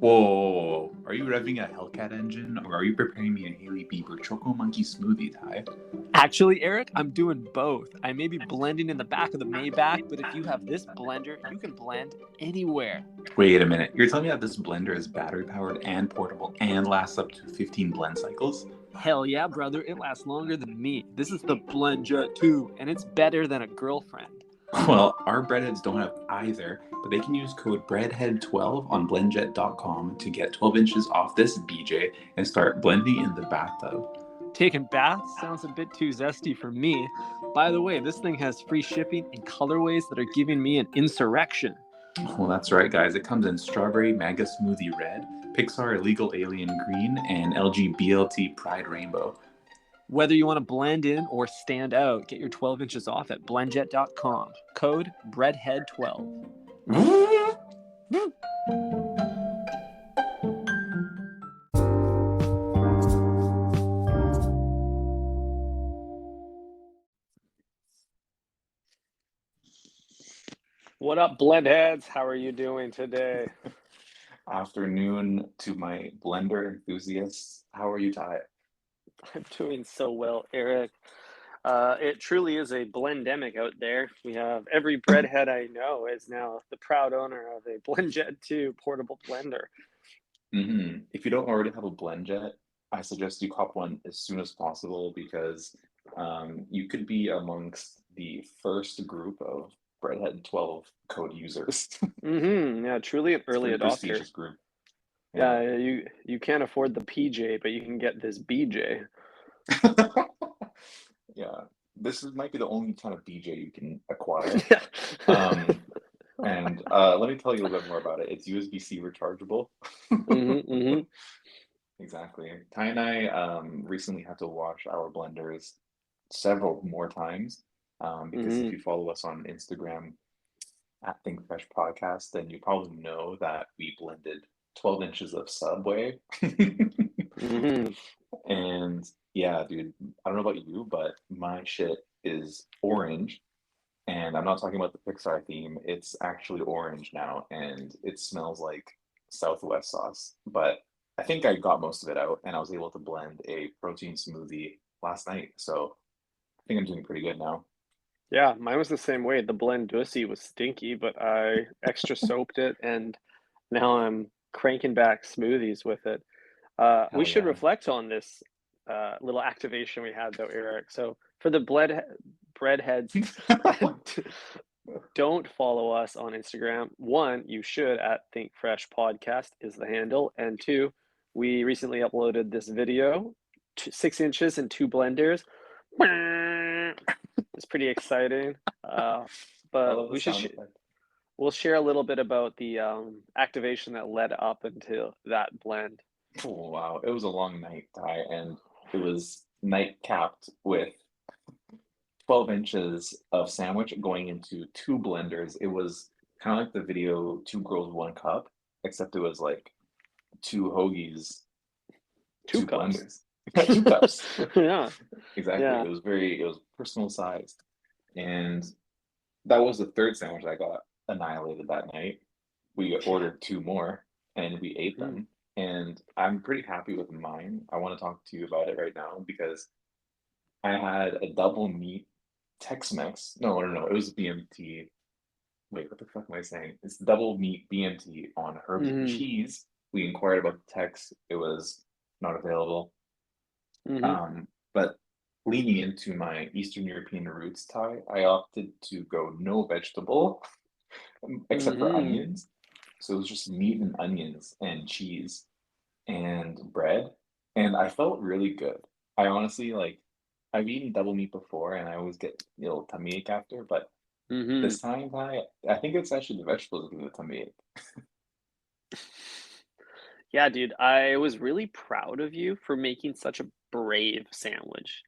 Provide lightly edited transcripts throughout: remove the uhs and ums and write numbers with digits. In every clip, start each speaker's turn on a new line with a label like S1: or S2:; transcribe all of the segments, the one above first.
S1: Whoa, are you revving a Hellcat engine or are you preparing me a Haley Bieber Choco Monkey smoothie, Ty?
S2: Actually, Eric, I'm doing both. I may be blending in the back of the Maybach, but if you have this blender, you can blend anywhere.
S1: Wait a minute, you're telling me that this blender is battery powered and portable and lasts up to 15 blend cycles?
S2: Hell yeah, brother, it lasts longer than me. This is the Blendjet 2, and it's better than a girlfriend.
S1: Well, our breadheads don't have either, but they can use code BREADHEAD12 on blendjet.com to get 12 inches off this BJ and start blending in the bathtub.
S2: Taking baths sounds a bit too zesty for me. By the way, this thing has free shipping and colorways that are giving me an insurrection.
S1: Well, that's right, guys. It comes in Strawberry Manga Smoothie Red, Pixar Illegal Alien Green, and LG BLT Pride Rainbow.
S2: Whether you want to blend in or stand out, get your 12 inches off at blendjet.com. Code BREADHEAD12. What up, blendheads? How are you doing today?
S1: Afternoon to my blender enthusiasts. How are you, Ty?
S2: I'm doing so well, Eric. It truly is a blendemic out there. We have every breadhead I know is now the proud owner of a Blendjet 2 portable blender.
S1: If you don't already have a Blendjet, I suggest you cop one as soon as possible because you could be amongst the first group of Breadhead 12 code users.
S2: Yeah, truly an early adopter.
S1: Prestigious group.
S2: Yeah, you can't afford the PJ, but you can get this BJ.
S1: Yeah, might be the only kind of BJ you can acquire. And let me tell you a little bit more about it. It's USB-C rechargeable. Exactly. Ty and I recently had to wash our blenders several more times because if you follow us on Instagram at Think Fresh Podcast, then you probably know that we blended 12 inches of Subway. And yeah, dude, I don't know about you, but my shit is orange. And I'm not talking about the Pixar theme. It's actually orange now, and it smells like Southwest sauce. But I think I got most of it out, and I was able to blend a protein smoothie last night. So I think I'm doing pretty good now.
S2: Yeah, mine was the same way. The Blendussy was stinky, but I extra soaped it, and now I'm cranking back smoothies with it. We should reflect on this little activation we had, though, Eric. So for the breadheads, don't follow us on Instagram. One, you should at Think Fresh Podcast is the handle, and two, we recently uploaded this video, 6 inches and 2 blenders. It's pretty exciting, but we'll share a little bit about the activation that led up into that blend.
S1: Oh, wow, it was a long night, Ty, and it was night capped with 12 inches of sandwich going into 2 blenders. It was kind of like the video Two Girls, One Cup, except it was like 2 hoagies, 2 blenders. 2 cups.
S2: Yeah.
S1: Exactly.
S2: Yeah.
S1: It was personal sized. And that was the 3rd sandwich I got annihilated that night. We ordered 2 more and we ate them. And I'm pretty happy with mine. I want to talk to you about it right now because I had a double meat Tex-Mex. No, it was BMT. Wait, what the fuck am I saying? It's double meat BMT on herbs and cheese. We inquired about the Tex. It was not available. But leaning into my Eastern European roots, Ty, I opted to go no vegetable except for onions. So it was just meat and onions and cheese and bread. And I felt really good. I honestly, like, I've eaten double meat before and I always get a little tummy ache after, but this time, I think it's actually the vegetables that give me the tummy ache.
S2: Yeah, dude, I was really proud of you for making such a brave sandwich.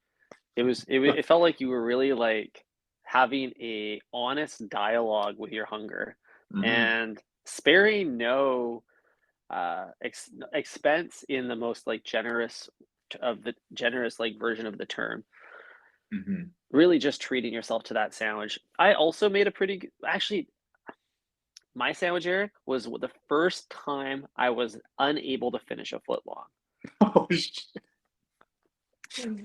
S2: It felt like you were really like having a honest dialogue with your hunger and sparing no expense in the most like generous like version of the term. Really just treating yourself to that sandwich. I also made a pretty actually my sandwich, Eric, was the first time I was unable to finish a foot long.
S1: Oh, shit.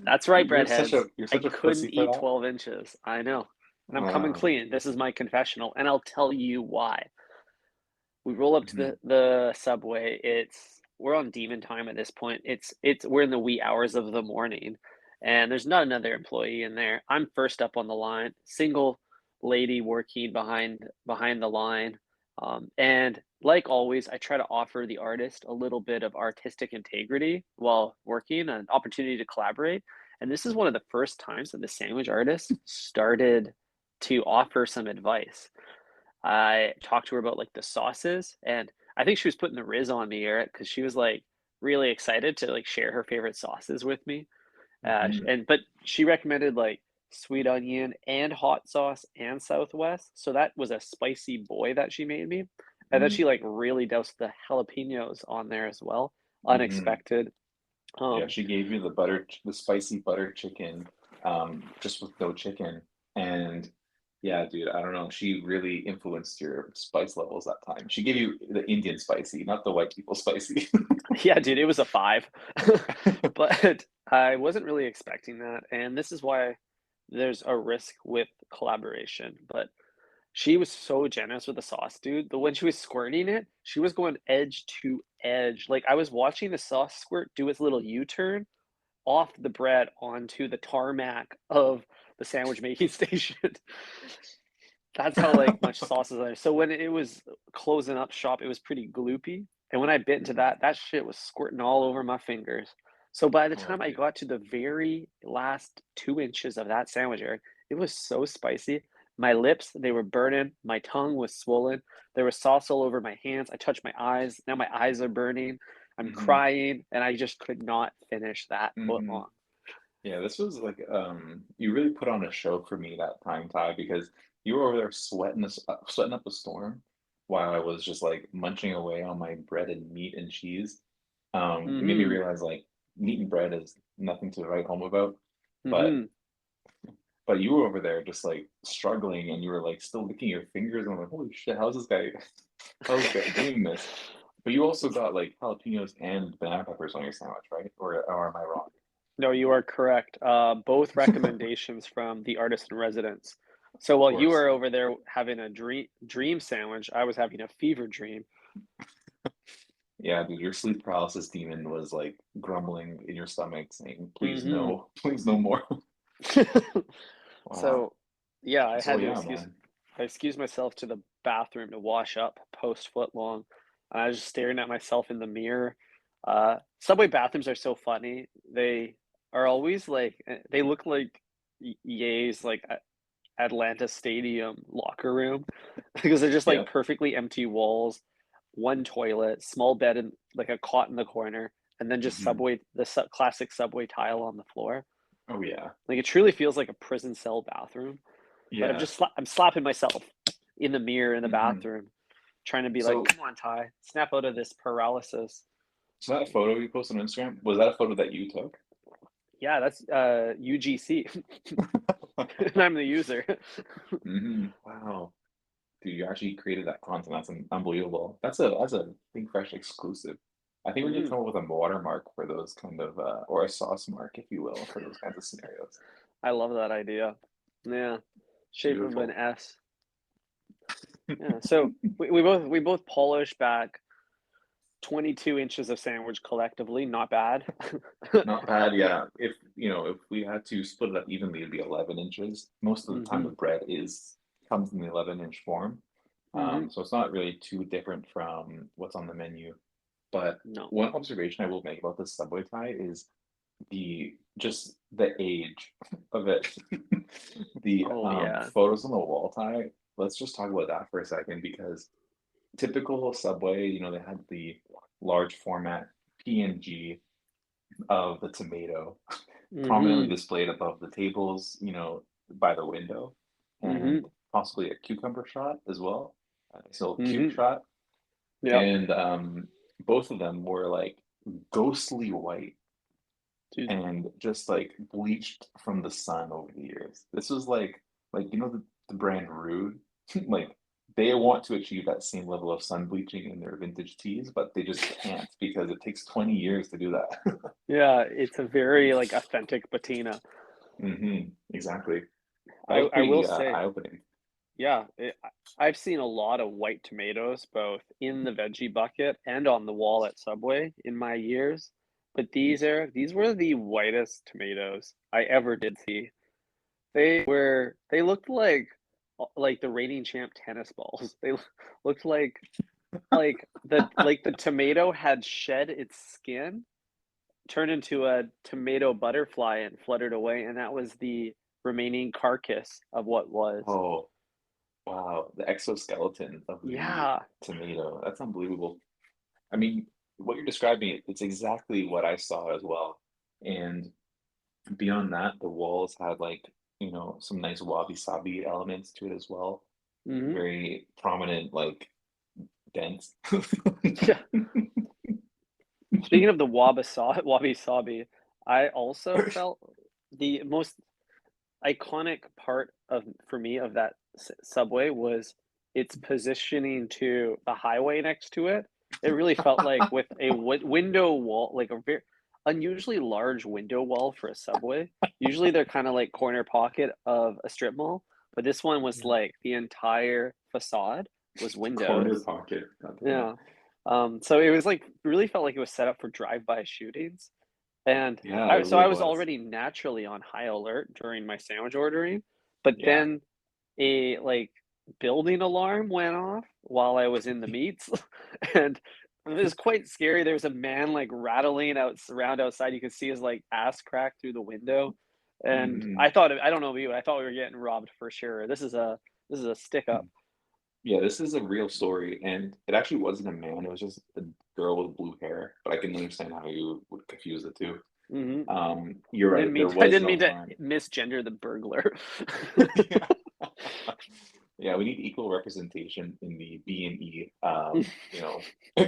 S2: That's right,
S1: You're such a
S2: breadheads.
S1: you're
S2: I
S1: such a pussy
S2: couldn't
S1: for
S2: eat
S1: that.
S2: 12 inches. I know. And I'm coming
S1: Wow.
S2: clean. This is my confessional, and I'll tell you why. We roll up to
S1: Mhm.
S2: the subway. We're on demon time at this point. It's we're in the wee hours of the morning, and there's not another employee in there. I'm first up on the line, single lady working behind the line. And like always, I try to offer the artist a little bit of artistic integrity while working, an opportunity to collaborate. And this is one of the first times that the sandwich artist started to offer some advice. I talked to her about like the sauces, and I think she was putting the riz on me, Eric, because she was like really excited to like share her favorite sauces with me.
S1: Mhm.
S2: But she recommended like sweet onion and hot sauce and Southwest. So that was a spicy boy that she made me. And then
S1: Mhm.
S2: she like really doused the jalapenos on there as well.
S1: Mhm.
S2: Unexpected.
S1: Yeah,
S2: Um,
S1: she gave you the spicy butter chicken, just with no chicken. And yeah, dude, I don't know. She really influenced your spice levels that time. She gave you the Indian spicy, not the white people spicy.
S2: yeah, dude, it was a five. But I wasn't really expecting that. And this is why there's a risk with collaboration. But she was so generous with the sauce, dude. The when she was squirting it, she was going edge to edge. Like, I was watching the sauce squirt do its little U-turn off the bread onto the tarmac of the sandwich making station. That's how, like, much sauce is on there. So when it was closing up shop, it was pretty gloopy, and when I bit into
S1: Mhm.
S2: that, that shit was squirting all over my fingers. So by the
S1: Oh,
S2: time I
S1: dude.
S2: got to the very last 2 inches of that sandwich, Eric, it was so spicy. My lips, they were burning, my tongue was swollen, there was sauce all over my hands, I touched my eyes, now my eyes are burning, I'm
S1: Hmm.
S2: crying, and I just could not finish that foot
S1: Hmm.
S2: long.
S1: Yeah, this was like you really put on a show for me that time, Ty, because you were over there sweating up a storm while I was just like munching away on my bread and meat and cheese. It made me
S2: Mhm,
S1: realize like meat and bread is nothing to write home about. But
S2: mhm.
S1: you were over there just like struggling and you were like still licking your fingers and I'm like, holy shit, how's this guy how's this guy doing this? But you also got like jalapenos and banana peppers on your sandwich, right? Or am I wrong?
S2: No, you are correct. Both recommendations from the artist in residence. So
S1: Of
S2: while you
S1: course.
S2: were over there having a dream sandwich, I was having a fever dream.
S1: Yeah, dude, your sleep paralysis demon was like grumbling in your stomach saying, please
S2: Hmm.
S1: no, please no more. Wow.
S2: So yeah,
S1: So yeah, man.
S2: I excused myself to the bathroom to wash up post foot long. I was just staring at myself in the mirror. Subway bathrooms are so funny. They are always like they look like Ye's like Atlanta Stadium locker room because they're just like
S1: Yep.
S2: perfectly empty walls, one toilet, small bed, and like a cot in the corner, and then just
S1: Hmm.
S2: classic subway tile on the floor.
S1: Oh yeah.
S2: Like it truly feels like a prison cell bathroom. But
S1: Yeah.
S2: I'm slapping myself in the mirror in the
S1: Hmm.
S2: bathroom, trying to be like,
S1: So
S2: come on, Ty, snap out of this paralysis.
S1: so that photo you posted on Instagram, was that a photo that you took?
S2: Yeah, that's UGC, and I'm the user.
S1: Wow. Dude, you actually created that content. That's unbelievable. That's a Think Fresh exclusive. I think we need to
S2: Hmm.
S1: come up with a watermark for those kind of or a sauce mark, if you will, for those kinds of scenarios.
S2: I love that idea. Yeah, shape of an
S1: Beautiful.
S2: S. Yeah, so we both polished back 22 inches of sandwich collectively. Not bad.
S1: Not bad, yeah. If we had to split it up evenly, it'd be 11 inches. Most of the time, the
S2: Hmm.
S1: bread is comes in the 11-inch form.
S2: Hmm.
S1: So it's not really too different from what's on the menu. But
S2: No.
S1: one observation I will make about this Subway tie is the age of it. The
S2: Oh yeah.
S1: photos on the wall tie. Let's just talk about that for a second because typical Subway, they had the large format PNG of the tomato prominently
S2: Hmm.
S1: displayed above the tables, by the window, and
S2: Hmm.
S1: possibly a cucumber shot as well. So cube
S2: Hmm.
S1: shot,
S2: Yep.
S1: and both of them were like ghostly white
S2: Dude.
S1: and just like bleached from the sun over the years. This was like the brand Rude, like they want to achieve that same level of sun bleaching in their vintage teas, but they just can't because it takes 20 years to do that.
S2: Yeah, it's a very like authentic patina.
S1: Exactly. That was
S2: I will
S1: pretty
S2: say,
S1: eye-opening.
S2: yeah, I've seen a lot of white tomatoes both in the veggie bucket and on the wall at Subway in my years, but these were the whitest tomatoes I ever did see. They looked like the reigning champ tennis balls. They looked like the tomato had shed its skin, turned into a tomato butterfly and fluttered away, and that was the remaining carcass of what was.
S1: Oh, wow. The exoskeleton of the
S2: Yeah.
S1: tomato. That's unbelievable. I mean, what you're describing, it's exactly what I saw as well. And beyond that, the walls had like, some nice wabi-sabi elements to it as well.
S2: Mhm.
S1: Very prominent, like dents.
S2: Yeah. Speaking of the wabi-sabi, I also felt the most iconic part of for me of that subway was its positioning to the highway next to it. It really felt like with a window wall, like a very unusually large window wall for a subway. Usually they're kind of like corner pocket of a strip mall, but this one was
S1: Yeah.
S2: like the entire facade was
S1: Corner
S2: windows.
S1: pocket. God damn it.
S2: Yeah. So it was like really felt like it was set up for drive-by shootings. And
S1: Yeah, it
S2: I
S1: really
S2: was
S1: was.
S2: already naturally on high alert during my sandwich ordering, but
S1: Yeah.
S2: then a like building alarm went off while I was in the meats, and it was quite scary. There was a man like rattling out around outside. You could see his like ass crack through the window, and
S1: hmm
S2: I don't know about you, I thought we were getting robbed for sure. This is a stick up.
S1: Yeah, this is a real story, and it actually wasn't a man. It was just a girl with blue hair. But I can understand how you would confuse the two.
S2: Hmm.
S1: You're right. There
S2: I
S1: was an
S2: didn't mean to
S1: alarm.
S2: misgender the burglar.
S1: Yeah. Yeah, we need equal representation in the B&E,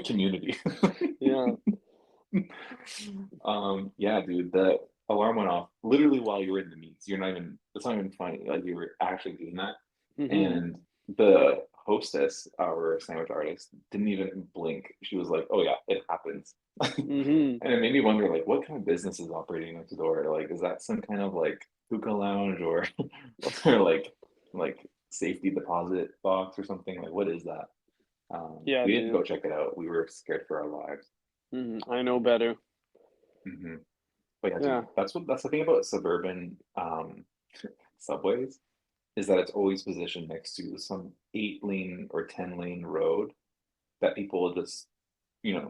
S1: community.
S2: Yeah.
S1: Yeah, dude, the alarm went off literally while you were in the meets. You're not even, it's not even funny. Like you were actually doing that.
S2: Hmm.
S1: And the hostess, our sandwich artist, didn't even blink. She was like, "Oh yeah, it happens."
S2: Hmm.
S1: And it made me wonder, like, what kind of business is operating next door? Like, is that some kind of like hookah lounge or or like safety deposit box or something? Like, what is that?
S2: Yeah,
S1: We didn't go
S2: dude.
S1: check it out. We were scared for our lives.
S2: I know better.
S1: hmm But yeah, dude,
S2: Yeah.
S1: that's the thing about suburban subways is that it's always positioned next to some 8 lane or 10 lane road that people will just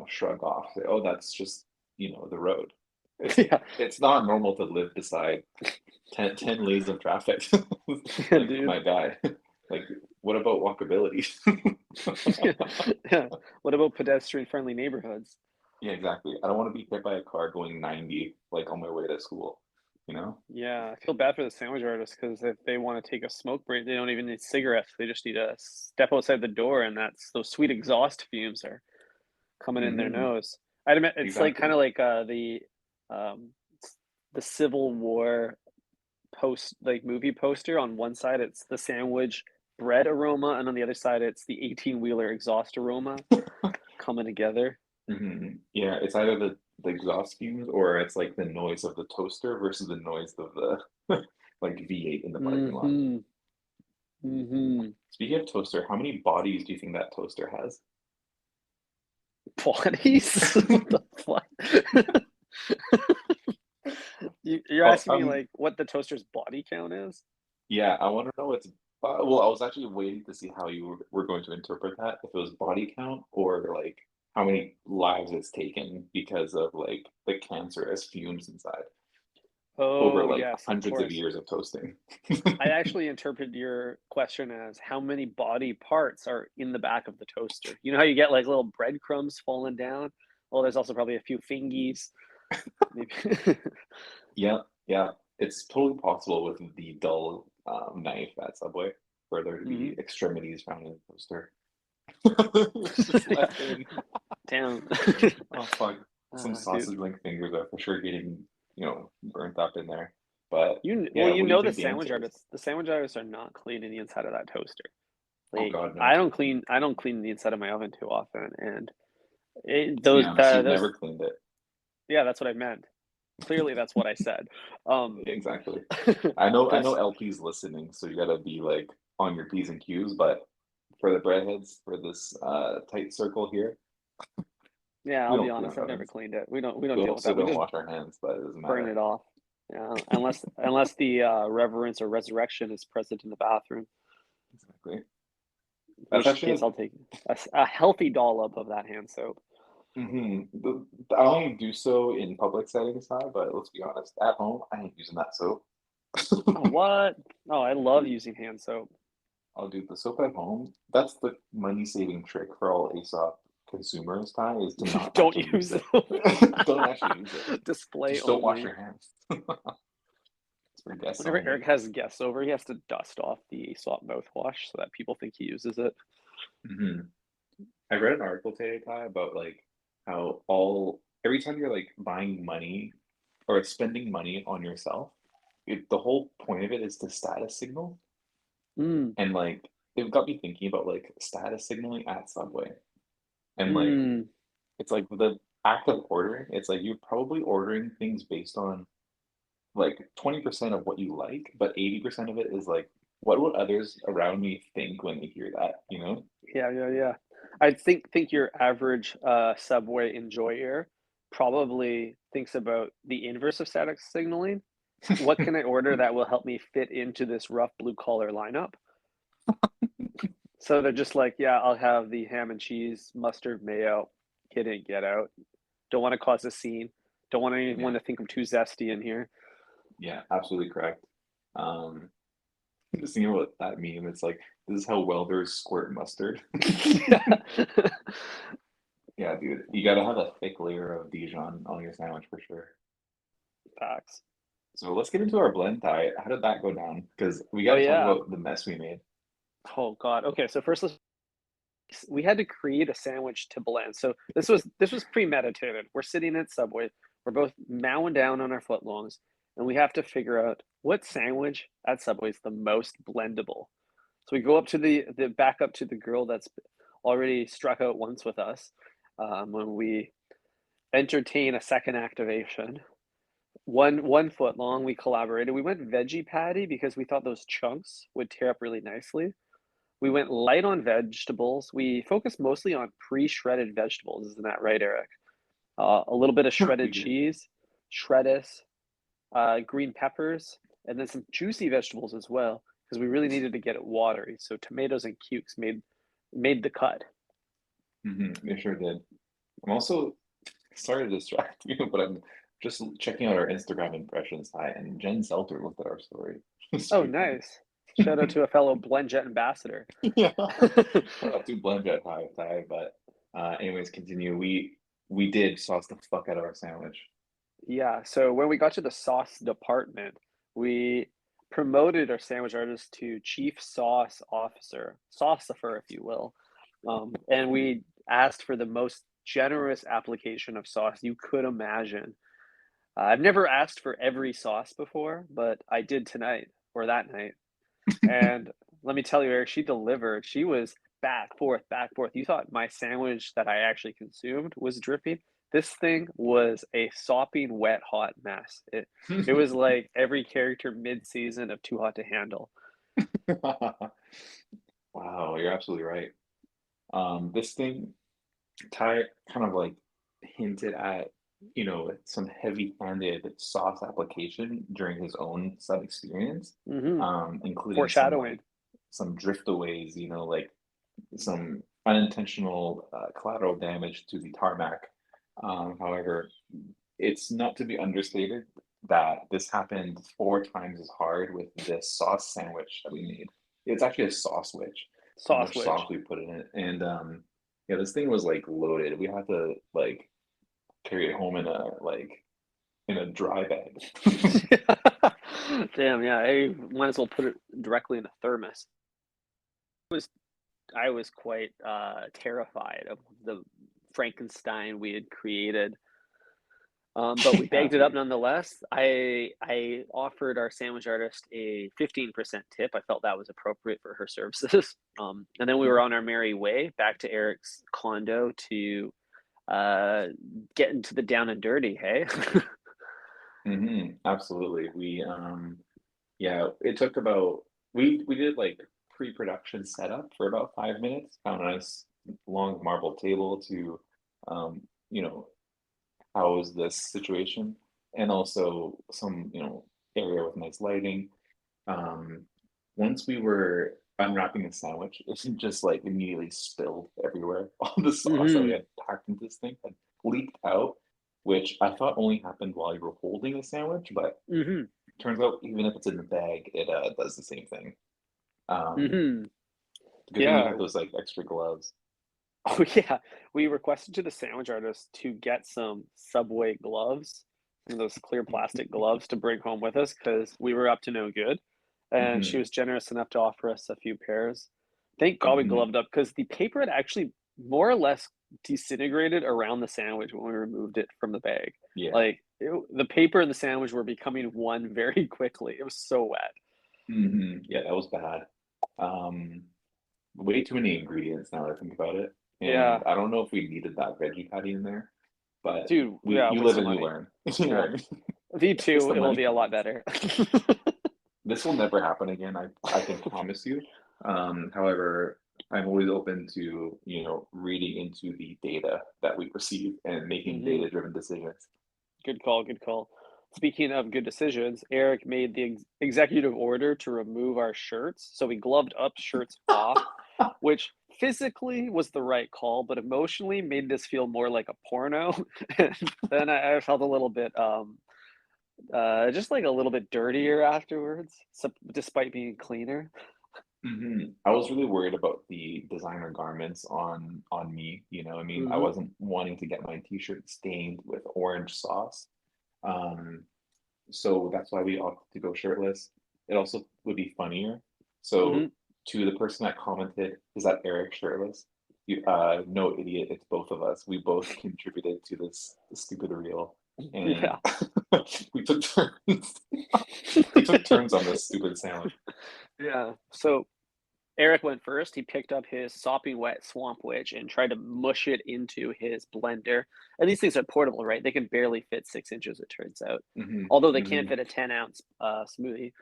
S1: shrug off. Say, oh, that's just the road. It's
S2: Yeah.
S1: it's not normal to live beside 10 lanes of traffic.
S2: Yeah,
S1: Like
S2: dude.
S1: my guy. Like, what about walkability?
S2: Yeah. Yeah. What about pedestrian-friendly neighborhoods?
S1: Yeah, exactly. I don't want to be hit by a car going 90 like on my way to school, you know?
S2: Yeah, I feel bad for the sandwich artists because if they want to take a smoke break, they don't even need cigarettes. They just need to step outside the door, and that's those sweet exhaust fumes are coming in their
S1: hmm
S2: nose. I'd admit it's like kind
S1: Exactly.
S2: of like um, the Civil War movie poster. On one side, it's the sandwich bread aroma, and on the other side, it's the 18-wheeler exhaust aroma coming together.
S1: Yeah, it's either the exhaust fumes or it's like the noise of the toaster versus the noise of the like V8 in the parking lot.
S2: Mm-hmm. Mm-hmm.
S1: Speaking of toaster, how many bodies do you think that toaster has?
S2: Bodies? What the fuck? You're
S1: Oh,
S2: asking me like what the toaster's body count is?
S1: yeah, I want to know it's. Well, I was actually waiting to see how you were going to interpret that, if it was body count or like how many lives it's taken because of like the cancerous fumes inside over
S2: Oh,
S1: like
S2: yes, of
S1: hundreds of
S2: course.
S1: years of toasting.
S2: I actually interpret your question as how many body parts are in the back of the toaster. You know how you get like little breadcrumbs falling down? Well, there's also probably a few fingies. Maybe.
S1: Yeah, yeah, it's totally possible with the dull knife at Subway for there to be
S2: Hmm.
S1: extremities found in the toaster. It's just left in.
S2: Damn.
S1: Oh fuck, some
S2: Dude.
S1: sausage link fingers are for sure getting burnt up in there. But
S2: Well,
S1: yeah,
S2: you
S1: what do you
S2: know the
S1: think the
S2: sandwich
S1: answer is?
S2: artists. The sandwich artists are not cleaning the inside of that toaster.
S1: Oh
S2: Like
S1: God,
S2: I
S1: no.
S2: don't clean I don't clean the inside of my oven too often, and
S1: To be honest, you've
S2: those
S1: never cleaned it.
S2: yeah, that's what I meant. Clearly, that's what I said. Um,
S1: Exactly. I know
S2: those
S1: LP's listening, so you gotta be like on your P's and Q's, but for the breadheads, for this tight circle here,
S2: yeah,
S1: we
S2: I'll be
S1: don't clean
S2: honest,
S1: our
S2: I've never
S1: ovens.
S2: cleaned it. We don't
S1: We
S2: deal with
S1: also
S2: that. We
S1: don't
S2: just
S1: wash our hands, but it doesn't
S2: burn
S1: matter.
S2: it off. Yeah, unless the reverence or resurrection is present in the bathroom,
S1: Exactly.
S2: in
S1: That's
S2: which
S1: actually
S2: case I'll take a healthy dollop of that hand soap.
S1: I only do so in public settings now, but let's be honest, at home, I ain't using that soap.
S2: Oh, what? Oh, I love using hand soap.
S1: I'll do the soap at home. That's the money saving trick for all ASOP consumers, Ty, is to not
S2: Don't
S1: actually use
S2: use
S1: it.
S2: them.
S1: Don't actually use it.
S2: Display
S1: Just don't wash
S2: only.
S1: your hands. It's for guests
S2: Whenever
S1: only.
S2: Eric has guests over, he has to dust off the swap mouthwash so that people think he uses it.
S1: hmm I read an article today, Ty, about like how every time you're like buying money or spending money on yourself, the whole point of it is to status signal.
S2: Mm,
S1: And like it got me thinking about like status signaling at Subway. And like
S2: mm,
S1: it's like the act of ordering, it's like you're probably ordering things based on like 20% of what you like, but 80% of it is like, what would others around me think when they hear that, you know?
S2: yeah, yeah, yeah. I think your average Subway enjoyer probably thinks about the inverse of static signaling. What can I order that will help me fit into this rough blue collar lineup? So they're just like, yeah, I'll have the ham and cheese, mustard, mayo, get in, get out. Don't want to cause a scene. Don't want anyone
S1: Yeah,
S2: to think I'm too zesty in here.
S1: yeah, absolutely correct. Um, just thinking about that meme, it's like, this is how welders squirt mustard. Yeah, dude, you gotta have a thick layer of Dijon on your sandwich for sure.
S2: Facts.
S1: So let's get into our blend tie. How did that go down? Because we
S2: Oh
S1: gotta talk
S2: yeah.
S1: about the mess we made.
S2: Oh God. Okay, so first we had to create a sandwich to blend. So this was premeditated. We're sitting at Subway. We're both mowing down on our footlongs, and we have to figure out what sandwich at Subway is the most blendable. So we go up to the back up to the girl that's already struck out once with us. When we entertain a second activation, one foot long, we collaborated. We went veggie patty because we thought those chunks would tear up really nicely. We went light on vegetables. We focused mostly on pre-shredded vegetables. Isn't that right, Eric? A little bit of
S1: We
S2: shredded
S1: did.
S2: cheese, shreddis, green peppers, and then some juicy vegetables as well, because we really needed to get it watery. So tomatoes and cukes made the cut.
S1: They sure did. I'm also sorry to distract you, but I'm just checking out our Instagram impressions, Ty, and Jen Zelter looked at our story. It's
S2: Oh,
S1: pretty funny.
S2: nice. Shout out to a fellow Blendjet ambassador.
S1: Yeah. Shout out to Blendjet Ty, Ty, but anyways, continue. We did sauce the fuck out of our sandwich.
S2: Yeah, so when we got to the sauce department, we promoted our sandwich artist to chief sauce officer, saucifer, if you will. And we asked for the most generous application of sauce you could imagine. I've never asked for every sauce before, but I did tonight or that night. And let me tell you, Eric, she delivered. She was back, forth, back, forth. You thought my sandwich that I actually consumed was dripping. This thing was a sopping, wet, hot mess. It was like every character mid-season of Too Hot to Handle.
S1: Wow, you're absolutely right. This thing, Ty kind of like hinted at, some heavy-handed sauce application during his own sub experience,
S2: Hmm.
S1: including
S2: Foreshadowing.
S1: some driftaways, like some unintentional collateral damage to the tarmac. However, it's not to be understated that this happened 4 times as hard with this sauce sandwich that we made. It's actually a sauce witch, how
S2: Sauce
S1: much sauce
S2: wedge.
S1: we put in it. And yeah, this thing was like loaded. We had to like carry it home in a dry bag.
S2: Damn, yeah, I might as well put it directly in a thermos. Was I was quite terrified of the Frankenstein we had created. But we
S1: Yeah,
S2: bagged it up nonetheless. I offered our sandwich artist a 15% tip. I felt that was appropriate for her services. And then we were on our merry way back to Eric's condo to get into the down and dirty, hey?
S1: absolutely. Yeah, it took about we did like pre-production setup for about 5 minutes. Found a nice long marble table to, um, you know, house this situation, and also some, area with nice lighting. Um, Once we were unwrapping the sandwich, it just like immediately spilled everywhere. All the sauce that we
S2: Hmm.
S1: had packed into this thing had leaked out, which I thought only happened while you were holding the sandwich, but
S2: Hmm.
S1: turns out even if it's in the bag, it does the same thing. Um,
S2: Hmm.
S1: Good thing we
S2: Yeah.
S1: had those like extra gloves.
S2: Oh, yeah. We requested to the sandwich artist to get some Subway gloves, some of those clear plastic gloves to bring home with us because we were up to no good. And she
S1: Hmm
S2: was generous enough to offer us a few pairs. Thank God we
S1: hmm
S2: gloved up because the paper had actually more or less disintegrated around the sandwich when we removed it from the bag.
S1: Yeah.
S2: Like the paper and the sandwich were becoming one very quickly. It was so wet.
S1: Yeah, that was bad. Um, Way too many ingredients now that I think about it. And
S2: Yeah,
S1: I don't know if we needed that veggie patty in there, but
S2: dude.
S1: we
S2: Yeah,
S1: you
S2: waste
S1: live
S2: of
S1: and you
S2: money.
S1: learn. You know
S2: Yeah,
S1: what I mean? It's
S2: V2,
S1: the
S2: it will
S1: money
S2: be a lot
S1: points.
S2: better.
S1: This will never happen again. I can promise you. However, I'm always open to, reading into the data that we receive and making
S2: Hmm.
S1: data-driven decisions.
S2: Good call, good call. Speaking of good decisions, Eric made the executive order to remove our shirts. So we gloved up, shirts off, which physically was the right call, but emotionally made this feel more like a porno. And then I felt a little bit, just like a little bit dirtier afterwards, so, despite being cleaner.
S1: I was really worried about the designer garments on me. I mean, I
S2: Hmm.
S1: wasn't wanting to get my t-shirt stained with orange sauce. Um, so that's why we opted to go shirtless. It also would be funnier.
S2: Hmm.
S1: So to the person that commented, is that Eric shirtless? No, idiot, it's both of us. We both contributed to this stupid reel, and
S2: Yeah.
S1: we took turns. We took turns on this stupid sandwich.
S2: Yeah. So Eric went first. He picked up his sopping wet swamp witch and tried to mush it into his blender. And these things are portable, right? They can barely fit 6 inches, it turns out.
S1: hmm
S2: Although they can
S1: hmm
S2: fit a 10-ounce smoothie.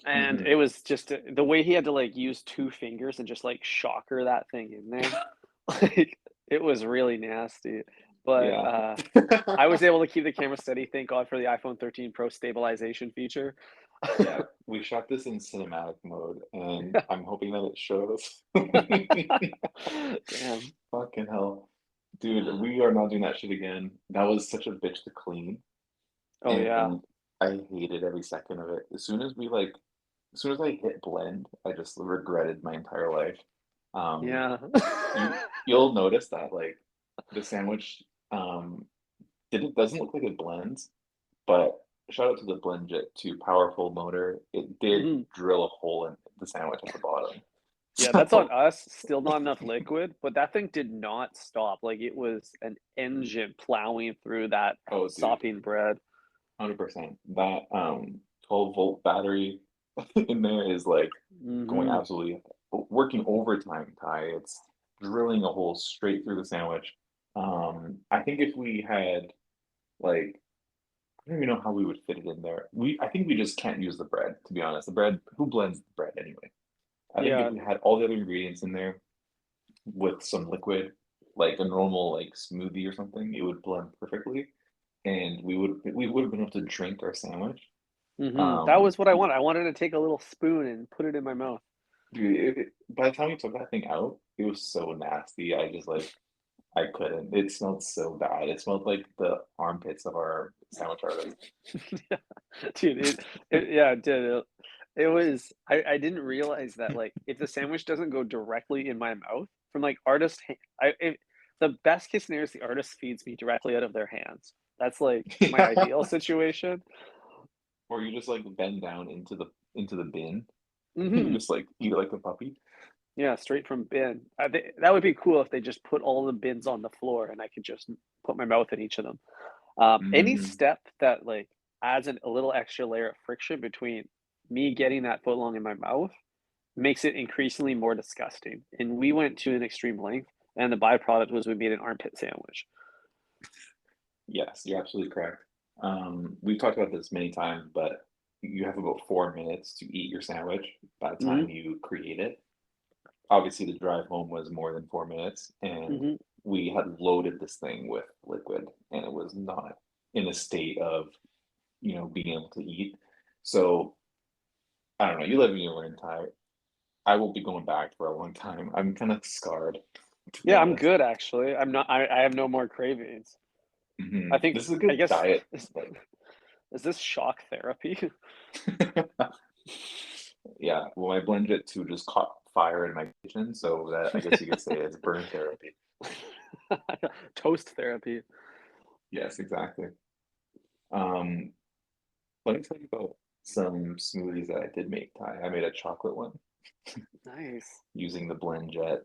S2: And
S1: hmm
S2: it was just the way he had to like use two fingers and just like shocker that thing in there. Like it was really nasty. But
S1: Yeah.
S2: I was able to keep the camera steady. Thank God for the iPhone 13 Pro stabilization feature.
S1: Yeah, we shot this in cinematic mode, and I'm hoping that it shows.
S2: Damn.
S1: Fucking hell. Dude, we are not doing that shit again. That was such a bitch to clean,
S2: Oh yeah.
S1: and I hated every second of it. As soon as I hit blend, I just regretted my entire life. Um,
S2: Yeah.
S1: you'll notice that like the sandwich didn't doesn't look like it blends, but shout out to the Blendjet 2 powerful motor. It did
S2: Mhm.
S1: drill a hole in the sandwich at the bottom.
S2: Yeah, that's on
S1: So,
S2: us. Still not enough liquid, but that thing did not stop. Like it was an engine plowing through that
S1: oh, dude,
S2: sopping bread.
S1: 100%. That 12-volt battery in there is like going
S2: Hmm.
S1: absolutely working overtime, Ty. It's drilling a hole straight through the sandwich. I think if we had like I don't even know how we would fit it in there. I think we just can't use the bread, to be honest. The bread, who blends the bread anyway? I think if
S2: Yeah.
S1: we had all the other ingredients in there with some liquid, like a normal like smoothie or something, it would blend perfectly, and we would have been able to drink our sandwich.
S2: That
S1: Um,
S2: was what I wanted. I wanted to take a little spoon and put it in my mouth.
S1: Dude, by the time we took that thing out, it was so nasty. I just like I couldn't. It smelled so bad. It smelled like the armpits of our sandwich artist.
S2: Yeah. Dude, yeah, it did. It was I didn't realize that like if the sandwich doesn't go directly in my mouth from like the best case scenario is the artist feeds me directly out of their hands. That's like my ideal situation.
S1: Or you just like bend down into the bin. You
S2: Hmm.
S1: just like eat it like a puppy.
S2: Yeah, straight from bin. That would be cool if they just put all the bins on the floor and I could just put my mouth in each of them. Any
S1: Mm,
S2: step that like adds a little extra layer of friction between me getting that footlong in my mouth makes it increasingly more disgusting. And we went to an extreme length, and the byproduct was we made an armpit sandwich.
S1: yes, you're absolutely correct. We've talked about this many times, but you have about 4 minutes to eat your sandwich by the
S2: Hmm.
S1: time you create it. Obviously, the drive home was more than 4 minutes, and
S2: Hmm.
S1: we had loaded this thing with liquid, and it was not in a state of, being able to eat. So I don't know. You live and you learn, Ty. I will be going back for a long time. I'm kind of scarred, to be
S2: Yeah, I'm
S1: honest.
S2: good actually. I'm not. I have no more cravings. I think.
S1: This is a
S2: I
S1: good
S2: guess.
S1: diet.
S2: Is,
S1: Like,
S2: is this shock therapy?
S1: yeah. Well, my Blendjet 2 just caught fire in my kitchen, so that I guess you could say it's burn therapy.
S2: Toast therapy.
S1: Yes, exactly. Um, Let me tell you about some smoothies that I did make, Ty. I made a chocolate one
S2: Nice.
S1: using the Blendjet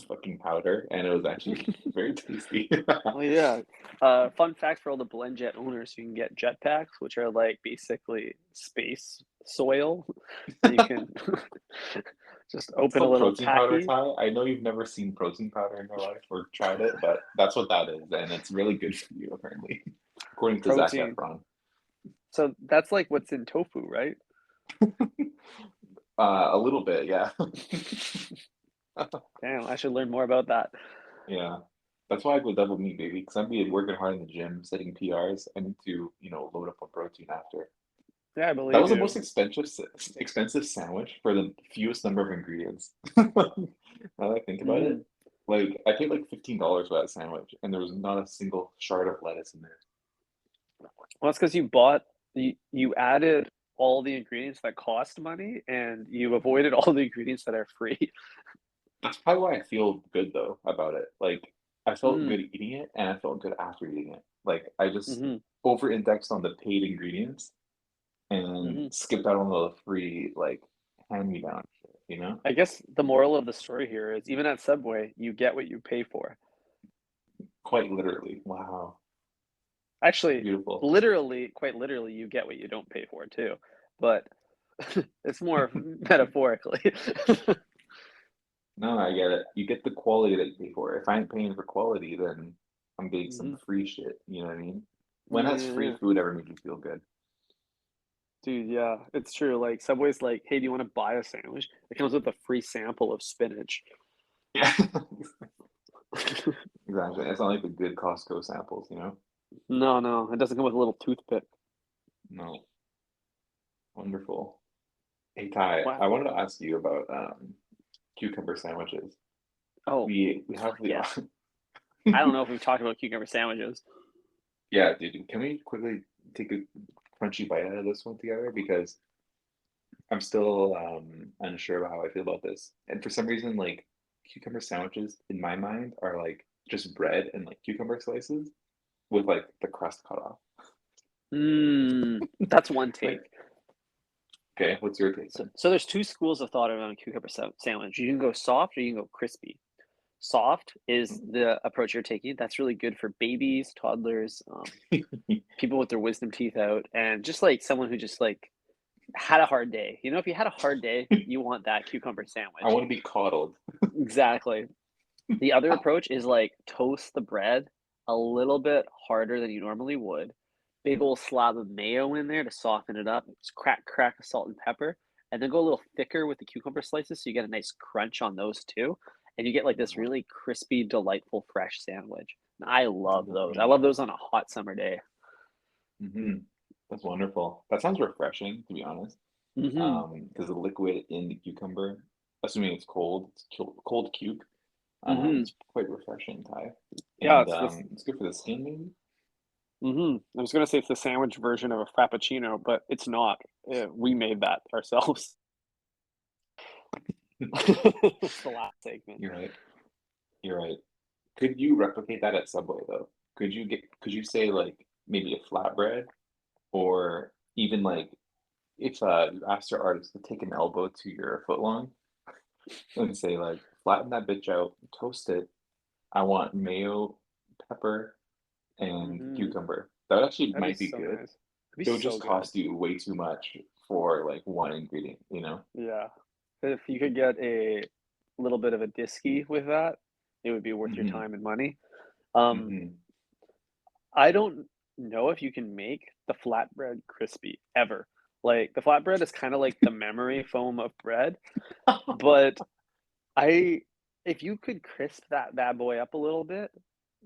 S1: fucking powder, and it was actually very tasty.
S2: Oh yeah. Fun fact for all the Blendjet owners: you can get jetpacks, which are like basically space soil. You can just
S1: It's
S2: open a
S1: called
S2: little
S1: protein powder,
S2: tacky.
S1: Ty. I know you've never seen protein powder in your life or tried it, but that's what that is, and it's really good for you, apparently, according to Zac
S2: Protein.
S1: Efron.
S2: So that's like what's in tofu, right?
S1: A little bit, yeah.
S2: Damn, I should learn more about that.
S1: Yeah. That's why I go double meat, baby, because I'm be working hard in the gym, setting PRs. I need to, load up on protein after.
S2: Yeah, I
S1: That
S2: believe
S1: was the most
S2: you.
S1: expensive sandwich for the fewest number of ingredients. Now that I think about it,
S2: Mm.
S1: like I paid like $15 for that sandwich, and there was not a single shard of lettuce in there.
S2: Well, that's because you added all the ingredients that cost money, and you avoided all the ingredients that are free.
S1: That's probably why I feel good though about it. Like I felt
S2: Mm.
S1: good eating it, and I felt good after eating it. Like I just
S2: Hmm.
S1: over-indexed on the paid ingredients and
S2: Hmm.
S1: skipped out on the free like hand-me-down shit.
S2: I guess the moral of the story here is even at Subway, you get what you pay for.
S1: Quite literally. Wow.
S2: Actually,
S1: Beautiful.
S2: literally, quite literally, you get what you don't pay for too. But it's more metaphorically.
S1: No, I get it. You get the quality that you pay for. If I ain't paying for quality, then I'm getting some
S2: Hmm.
S1: free shit. You know what I mean? When has
S2: Yeah,
S1: free
S2: yeah.
S1: food ever made you feel good?
S2: Dude, yeah, it's true. Like Subway's like, hey, do you want to buy a sandwich? It comes with a free sample of spinach.
S1: Yeah. Exactly. It's not like the good Costco samples.
S2: No, no, it doesn't come with a little toothpick.
S1: No. Wonderful. Hey Ty,
S2: Wow.
S1: I wanted to ask you about cucumber sandwiches.
S2: Oh,
S1: We have
S2: fuck
S1: the
S2: yeah. I don't know if we've talked about cucumber sandwiches.
S1: yeah, dude. Can we quickly take a crunchy bite out of this one together? Because I'm still unsure about how I feel about this. And for some reason, like cucumber sandwiches in my mind are like just bread and like cucumber slices with like the crust cut off.
S2: That's one
S1: Like,
S2: take.
S1: okay, what's your take
S2: So,
S1: then?
S2: so there's two schools of thought around cucumber sandwich. You can go soft or you can go crispy. Soft is the approach you're taking. That's really good for babies, toddlers, people with their wisdom teeth out, and just like someone who just like had a hard day. You know, if you had a hard day, you want that cucumber
S1: I
S2: sandwich.
S1: want to be coddled.
S2: Exactly. The other approach is like toast the bread a little bit harder than you normally would. Big old slab of mayo in there to soften it up. Just crack of salt and pepper, and then go a little thicker with the cucumber slices so you get a nice crunch on those too. And you get like this really crispy, delightful, fresh sandwich. And I love those. I love those on a hot summer day.
S1: Mm-hmm. That's wonderful. That sounds refreshing, to be honest.
S2: Hmm.
S1: Because the liquid in the cucumber, assuming it's cold, it's cold cuke.
S2: Hmm.
S1: It's quite refreshing, Ty,
S2: Yeah,
S1: and
S2: it's this.
S1: it's good for the skin, maybe.
S2: I was gonna say it's the sandwich version of a frappuccino, but it's not. We made that ourselves. It's the last segment.
S1: You're right. You're right. Could you replicate that at Subway though? Could you say like maybe a flatbread or even like if you asked your artist to take an elbow to your footlong and say like flatten that bitch out, toast it. I want mayo, pepper, and
S2: Mm-hmm.
S1: cucumber. That actually
S2: That'd be
S1: might be
S2: so
S1: good.
S2: nice. It'd be
S1: It would
S2: so
S1: just
S2: good.
S1: cost you way too much for like one ingredient, you know?
S2: Yeah. If you could get a little bit of a disky with that, it would be worth your
S1: Hmm.
S2: time and money. Um,
S1: Hmm.
S2: I don't know if you can make the flatbread crispy ever. Like the flatbread is kind of like the memory foam of bread, but I if you could crisp that bad boy up a little bit,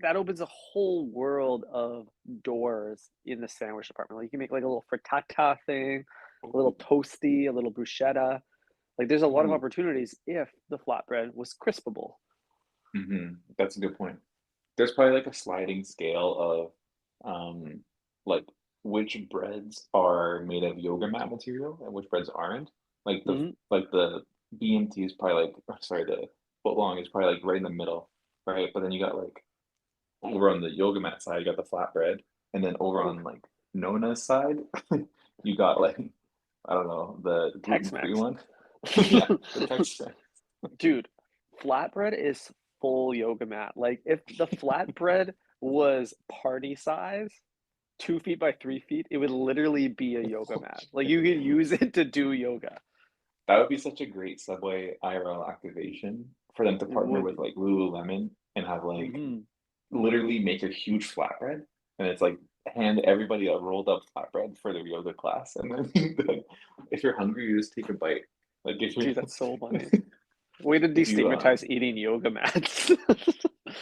S2: that opens a whole world of doors in the sandwich department. Like you can make like a little frittata thing, a little toasty, a little bruschetta. Like there's a lot of
S1: Ooh.
S2: opportunities if the flatbread was crispable.
S1: That's a good point. There's probably like a sliding scale of like which breads are made of yoga mat material and which breads aren't.
S2: Mhm.
S1: Like the BMT is probably like sorry, the footlong is probably like right in the middle, right? But then you got like over on the yoga mat side, you got the flatbread, and then over
S2: Ooh,
S1: on like Nona's side, you got like I don't know, the gluten-free
S2: Tex-Mex.
S1: one. Yeah, the texture.
S2: Dude, flatbread is full yoga mat. Like if the flatbread was party size, 2 feet by 3 feet, it would literally be a yoga mat. Like you could use it to do yoga.
S1: That would be such a great Subway IRL activation for them to
S2: It
S1: partner
S2: would
S1: with
S2: be.
S1: like Lululemon and have like
S2: Hmm.
S1: literally make a huge flatbread, and it's like hand everybody a rolled up flatbread for their yoga class, and then like, if you're hungry, you just take a bite. Like if you're
S2: Dude, that's so funny. Way to
S1: if you
S2: destigmatize eating yoga mats.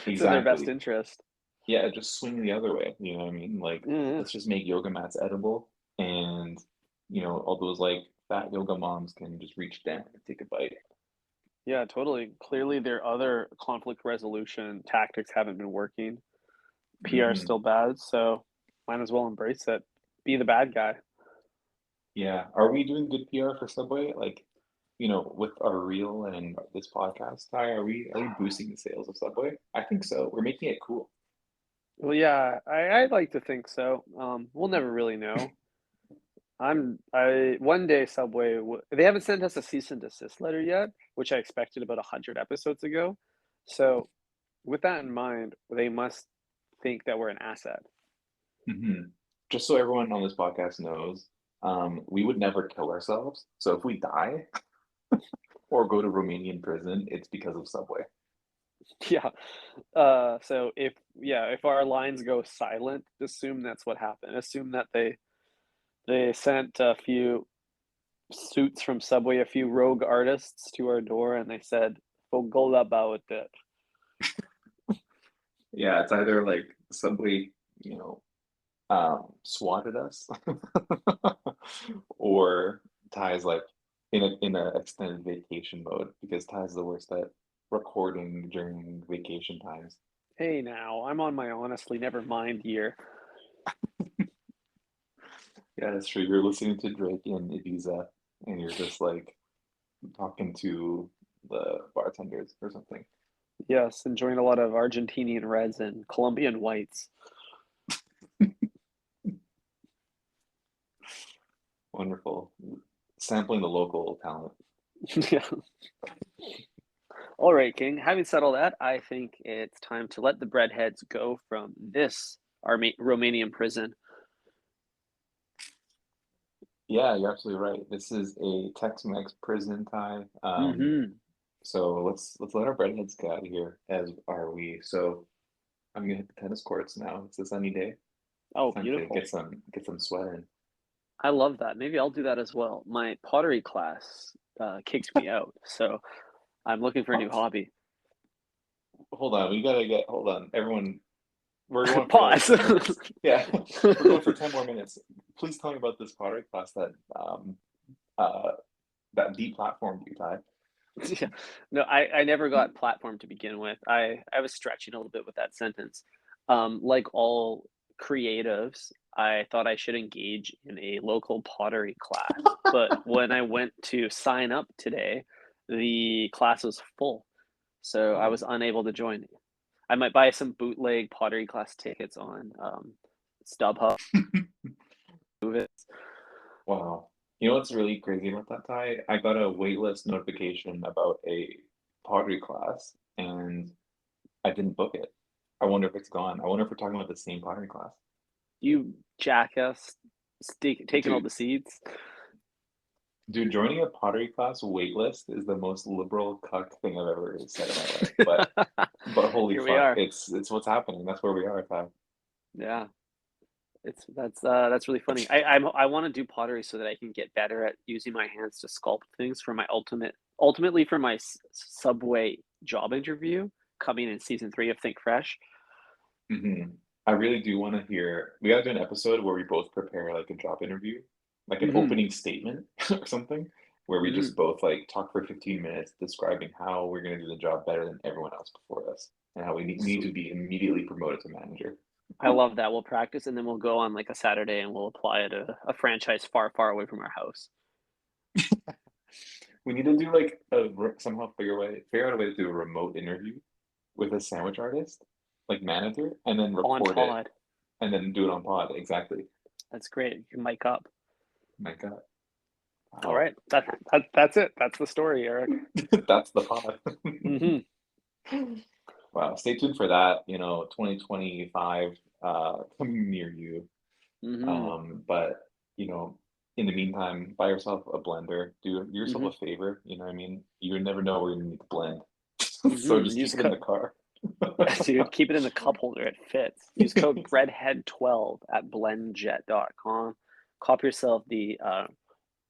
S2: It's in their best
S1: exactly,
S2: interest.
S1: yeah, just swing the other way. You know what I mean? Like
S2: Yeah,
S1: let's just make yoga mats edible, and all those like fat yoga moms can just reach down and take a bite.
S2: yeah, totally. Clearly, their other conflict resolution tactics haven't been working. PR is
S1: Hmm.
S2: still bad, so might as well embrace it. Be the bad guy.
S1: Yeah. Are we doing good PR for Subway? Like, with our reel and this podcast, Ty, are we boosting the sales of Subway? I think so. We're making it cool.
S2: Well, yeah, I'd like to think so. We'll never really know. I one day Subway they haven't sent us a cease and desist letter yet, which I expected about 100 episodes ago. So with that in mind, they must think that we're an asset.
S1: Hmm. Just so everyone on this podcast knows, we would never kill ourselves. So if we die or go to Romanian prison, it's because of Subway.
S2: Yeah. So if our lines go silent, assume that's what happened. Assume that they sent a few suits from Subway, a few rogue artists to our door, and they said, "Forgot about it."
S1: Yeah, it's either like Subway, you know, swatted us, or Ty's like in a extended vacation mode because Ty's the worst at recording during vacation times.
S2: Hey, now I'm on my honestly never mind year.
S1: Yeah, that's true. You're listening to Drake in Ibiza, and you're just like talking to the bartenders or something.
S2: Yes, enjoying a lot of Argentinian reds and Colombian whites.
S1: Wonderful. Sampling the local talent.
S2: Yeah. All right, King. Having said all that, I think it's time to let the breadheads go from this Romanian prison.
S1: Yeah, you're absolutely right. This is a Tex-Mex prison tie.
S2: Mm-hmm.
S1: So let's let our breadheads get out of here, as are we. So I'm gonna hit the tennis courts now. It's a sunny day.
S2: Oh,
S1: Time to
S2: beautiful.
S1: get some sweat in.
S2: I love that. Maybe I'll do that as well. My pottery class kicked me out, so I'm looking for a new
S1: What?
S2: hobby.
S1: Hold on, hold on. Everyone, we're going for like
S2: Pause.
S1: 10 minutes. Yeah, we're going for 10 more minutes. Please tell me about this pottery class uh that deplatformed you, Ty.
S2: Yeah. No, I never got platform to begin with. I was stretching a little bit with that sentence. Like all creatives, I thought I should engage in a local pottery class. But when I went to sign up today, the class was full. So I
S1: Oh,
S2: was unable to join. I might buy some bootleg pottery class tickets on StubHub. Move it.
S1: wow. You know what's really crazy about that, Ty? I got a waitlist notification about a pottery class and I didn't book it. I wonder if it's gone. I wonder if we're talking about the same pottery class.
S2: You jackass, taking all
S1: Dude,
S2: the seeds.
S1: dude, joining a pottery class waitlist is the most liberal cuck thing I've ever said in my life. But holy
S2: Here we
S1: fuck,
S2: are.
S1: it's what's happening. That's where we are, Ty.
S2: Yeah, that's really funny. I want to do pottery so that I can get better at using my hands to sculpt things for my ultimately for my Subway job interview coming in season 3 of Think Fresh.
S1: Hmm. I really do want to hear. We gotta do an episode where we both prepare like a job interview, like an
S2: Hmm.
S1: opening statement or something, where we
S2: Hmm.
S1: just both like talk for 15 minutes describing how we're gonna do the job better than everyone else before us, and how we need to be immediately promoted to manager.
S2: I love that. We'll practice and then we'll go on like a Saturday and we'll apply at a franchise far, far away from our house.
S1: We need to do like somehow figure out a way to do a remote interview with a sandwich artist, like manager, and then
S2: On
S1: record it,
S2: pod.
S1: and then do it on pod. Exactly.
S2: That's great. You can mic up.
S1: My God.
S2: All
S1: Wow.
S2: right. That's it. That's the story, Eric.
S1: That's the pod.
S2: Hmm.
S1: Wow. Stay tuned for that. 2025 coming near you.
S2: Hmm.
S1: But you know, in the meantime, buy yourself a blender. Do yourself
S2: Hmm.
S1: a favor. You know what I mean? You never know where you need to blend. So
S2: Hmm.
S1: just keep it in the car.
S2: Dude, keep it in the cup holder. It fits. Use code redhead12 at blendjet.com. Copy yourself the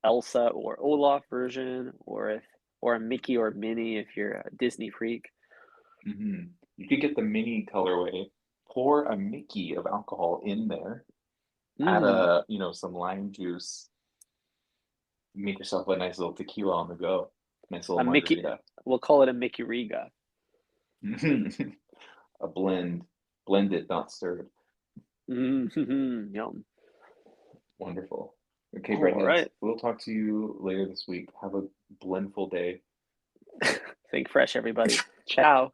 S2: Elsa or Olaf version, or a Mickey or Minnie if you're a Disney freak.
S1: Hmm. You could get the mini colorway, pour a Mickey of alcohol in there, add
S2: Mm,
S1: some lime juice, make yourself a nice little tequila on the go, nice little
S2: a Mickey.
S1: margarita.
S2: We'll call it a Mickey Riga.
S1: A blended, not stirred.
S2: Mm-hmm. Yum.
S1: Wonderful. Okay,
S2: All
S1: redheads,
S2: right.
S1: we'll talk to you later this week. Have a blendful day.
S2: Think fresh, everybody. Ciao.